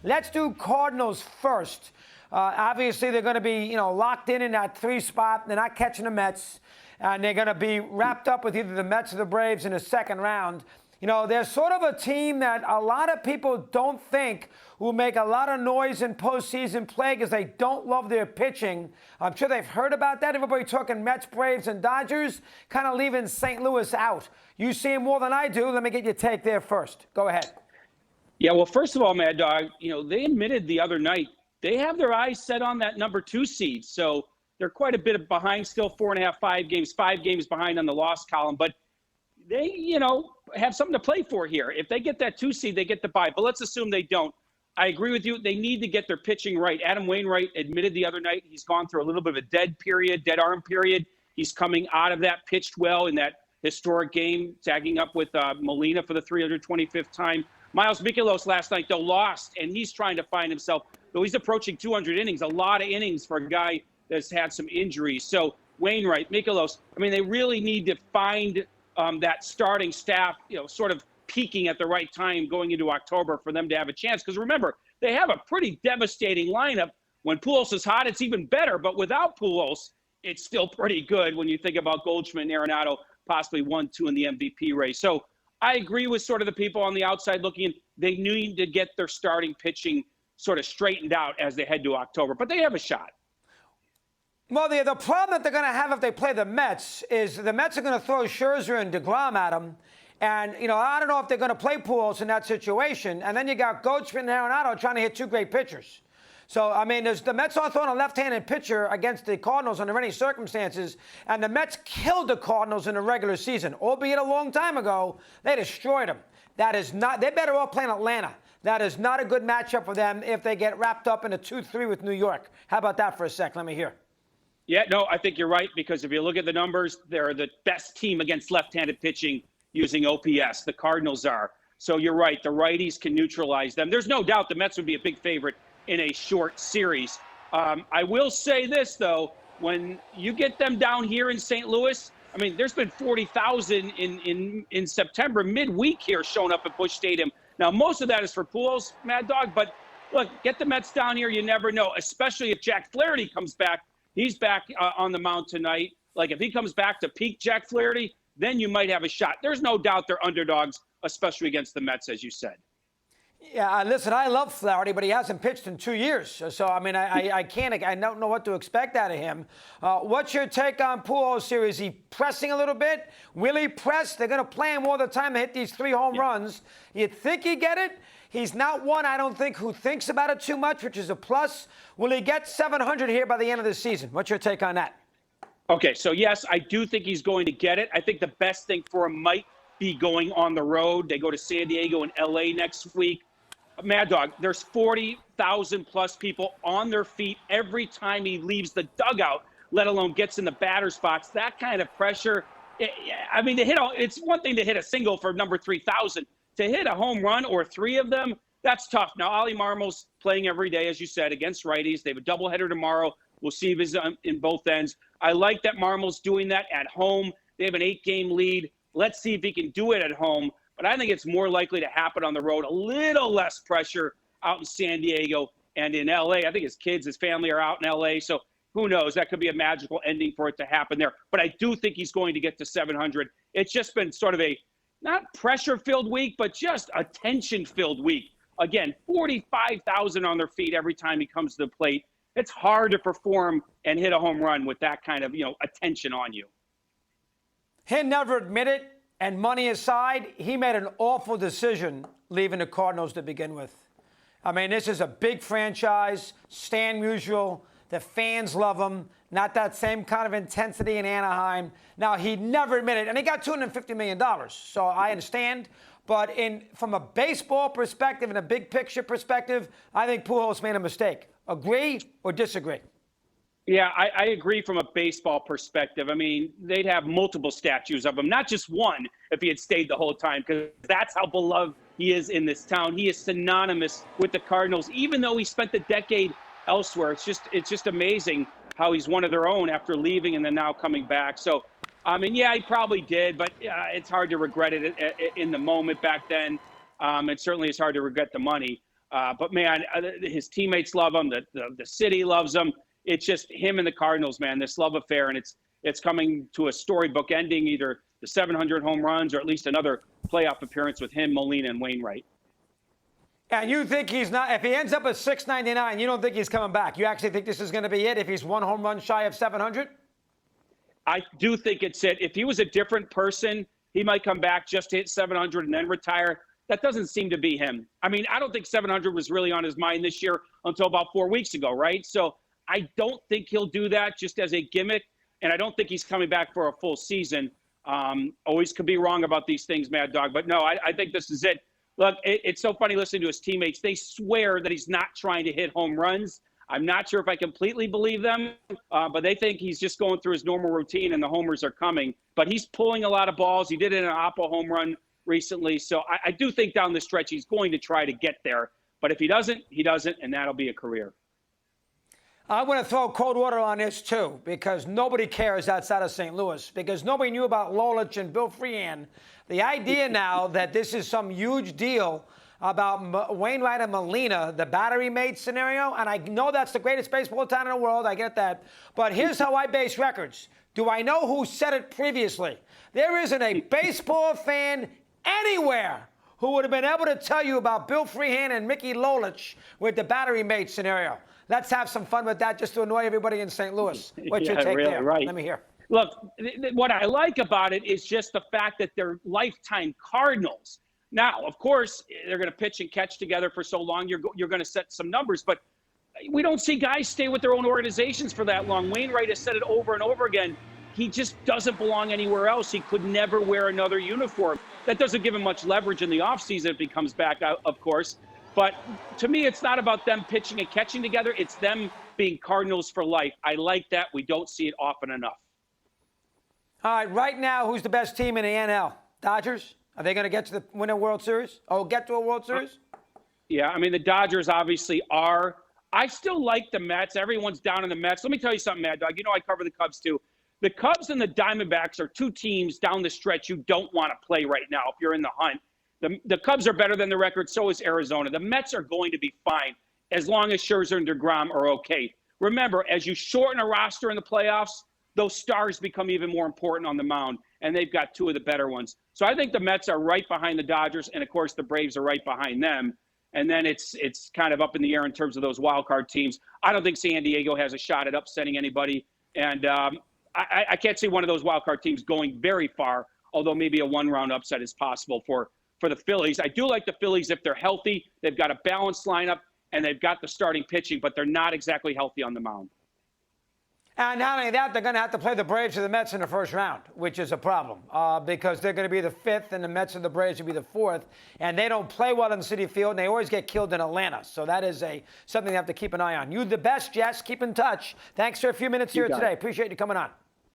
Let's do Cardinals first. Obviously, they're going to be, locked in that 3 spot. They're not catching the Mets, and they're going to be wrapped up with either the Mets or the Braves in the second round. They're sort of a team that a lot of people don't think will make a lot of noise in postseason play because they don't love their pitching. I'm sure they've heard about that. Everybody talking Mets, Braves, and Dodgers, kind of leaving St. Louis out. You see them more than I do. Let me get your take there first. Go ahead. Yeah, well, first of all, Mad Dog, they admitted the other night they have their eyes set on that number 2 seed. So they're quite a bit behind still, 4.5, 5 games behind on the loss column. But they, have something to play for here. If they get that 2 seed, they get the bye. But let's assume they don't. I agree with you. They need to get their pitching right. Adam Wainwright admitted the other night he's gone through a little bit of a dead arm period. He's coming out of that, pitched well in that historic game, tagging up with Molina for the 325th time. Miles Mikolas last night, though, lost, and he's trying to find himself. Though he's approaching 200 innings, a lot of innings for a guy that's had some injuries. So Wainwright, Mikolas, they really need to find that starting staff, sort of peaking at the right time going into October for them to have a chance. Because remember, they have a pretty devastating lineup. When Pujols is hot, it's even better. But without Pujols, it's still pretty good when you think about Goldschmidt and Arenado possibly 1-2 in the MVP race. So I agree with sort of the people on the outside looking in. They need to get their starting pitching sort of straightened out as they head to October. But they have a shot. Well, the problem that they're going to have if they play the Mets is the Mets are going to throw Scherzer and DeGrom at them. And, I don't know if they're going to play Pujols in that situation. And then you got Goldschmidt and Arenado trying to hit 2 great pitchers. So, the Mets aren't throwing a left-handed pitcher against the Cardinals under any circumstances. And the Mets killed the Cardinals in the regular season, albeit a long time ago. They destroyed them. They're better off playing Atlanta. That is not a good matchup for them if they get wrapped up in a 2-3 with New York. How about that for a sec? Let me hear. Yeah, no, I think you're right, because if you look at the numbers, they're the best team against left-handed pitching using OPS. The Cardinals are. So you're right. The righties can neutralize them. There's no doubt the Mets would be a big favorite in a short series. I will say this, though. When you get them down here in St. Louis, there's been 40,000 in September, midweek here, showing up at Busch Stadium. Now, most of that is for Pujols, Mad Dog. But, look, get the Mets down here. You never know, especially if Jack Flaherty comes back. He's back on the mound tonight. Like, if he comes back to peak Jack Flaherty, then you might have a shot. There's no doubt they're underdogs, especially against the Mets, as you said. Yeah, listen, I love Flaherty, but he hasn't pitched in 2 years. So, I don't know what to expect out of him. What's your take on Pujols series? Is he pressing a little bit? Will he press? They're going to play him all the time to hit these 3 home runs. You think he get it? He's not one, I don't think, who thinks about it too much, which is a plus. Will he get 700 here by the end of the season? What's your take on that? Okay, so yes, I do think he's going to get it. I think the best thing for him might be going on the road. They go to San Diego and LA next week. Mad Dog, there's 40,000 plus people on their feet every time he leaves the dugout, let alone gets in the batter's box. That kind of pressure, it's one thing to hit a single for number 3,000. To hit a home run or 3 of them, that's tough. Now, Ollie Marmol's playing every day, as you said, against righties. They have a doubleheader tomorrow. We'll see if he's in both ends. I like that Marmol's doing that at home. They have an 8-game lead. Let's see if he can do it at home. But I think it's more likely to happen on the road. A little less pressure out in San Diego and in L.A. I think his kids, his family are out in L.A., so who knows? That could be a magical ending for it to happen there. But I do think he's going to get to 700. It's just been sort of a not pressure-filled week, but just a tension-filled week. Again, 45,000 on their feet every time he comes to the plate. It's hard to perform and hit a home run with that kind of, attention on you. He'll never admit it, and money aside, he made an awful decision leaving the Cardinals to begin with. This is a big franchise, Stan Musial. The fans love him. Not that same kind of intensity in Anaheim. Now, he never admitted, and he got $250 million, so I understand. But from a baseball perspective and a big picture perspective, I think Pujols made a mistake. Agree or disagree? Yeah, I agree from a baseball perspective. They'd have multiple statues of him, not just one, if he had stayed the whole time, because that's how beloved he is in this town. He is synonymous with the Cardinals, even though he spent the decade elsewhere. It's just amazing how he's one of their own after leaving and then now coming back. So, yeah, he probably did, but it's hard to regret it in the moment back then. It certainly is hard to regret the money. But man, his teammates love him. The city loves him. It's just him and the Cardinals, man. This love affair, and it's coming to a storybook ending. Either the 700 home runs, or at least another playoff appearance with him, Molina, and Wainwright. And you think he's not? If he ends up at 699, you don't think he's coming back? You actually think this is going to be it? If he's one home run shy of 700? I do think it's it. If he was a different person, he might come back just to hit 700 and then retire. That doesn't seem to be him. I mean, I don't think 700 was really on his mind this year until about 4 weeks ago, right? So I don't think he'll do that just as a gimmick, and I don't think he's coming back for a full season. Always could be wrong about these things, Mad Dog. But no, I think this is it. Look, it's so funny listening to his teammates. They swear that he's not trying to hit home runs. I'm not sure if I completely believe them, but they think he's just going through his normal routine and the homers are coming. But he's pulling a lot of balls. He did an Oppo home run recently. So I do think down the stretch he's going to try to get there. But if he doesn't, he doesn't, and that'll be a career. I'm going to throw cold water on this, too, because nobody cares outside of St. Louis, because nobody knew about Lolich and Bill Freehan. The idea now that this is some huge deal about Wainwright and Molina, the battery mate scenario, and I know that's the greatest baseball town in the world. I get that. But here's how I base records. Do I know who said it previously? There isn't a baseball fan anywhere who would have been able to tell you about Bill Freehan and Mickey Lolich with the battery mate scenario. Let's have some fun with that just to annoy everybody in St. Louis. What's your take really, there? Right. Let me hear. Look, what I like about it is just the fact that they're lifetime Cardinals. Now, of course, they're going to pitch and catch together for so long. You're going to set some numbers, but we don't see guys stay with their own organizations for that long. Wainwright has said it over and over again. He just doesn't belong anywhere else. He could never wear another uniform. That doesn't give him much leverage in the offseason if he comes back, of course. But to me, it's not about them pitching and catching together. It's them being Cardinals for life. I like that. We don't see it often enough. All right, right now, who's the best team in the NL? Dodgers? Are they going to get to win a World Series? Oh, get to a World Series? Yeah, I mean, the Dodgers obviously are. I still like the Mets. Everyone's down on the Mets. Let me tell you something, Mad Dog. You know I cover the Cubs, too. The Cubs and the Diamondbacks are two teams down the stretch you don't want to play right now if you're in the hunt. The Cubs are better than the record. So is Arizona. The Mets are going to be fine as long as Scherzer and DeGrom are okay. Remember, as you shorten a roster in the playoffs, those stars become even more important on the mound, and they've got two of the better ones. So I think the Mets are right behind the Dodgers, and, of course, the Braves are right behind them. And then it's kind of up in the air in terms of those wild card teams. I don't think San Diego has a shot at upsetting anybody. And I can't see one of those wild card teams going very far, although maybe a one-round upset is possible for the Phillies. I do like the Phillies if they're healthy. They've got a balanced lineup, and they've got the starting pitching, but they're not exactly healthy on the mound. And not only that, they're going to have to play the Braves or the Mets in the first round, which is a problem because they're going to be the fifth, and the Mets and the Braves will be the fourth. And they don't play well in Citi Field, and they always get killed in Atlanta. So that is something you have to keep an eye on. You the best, Jess. Keep in touch. Thanks for a few minutes here today. Appreciate you coming on.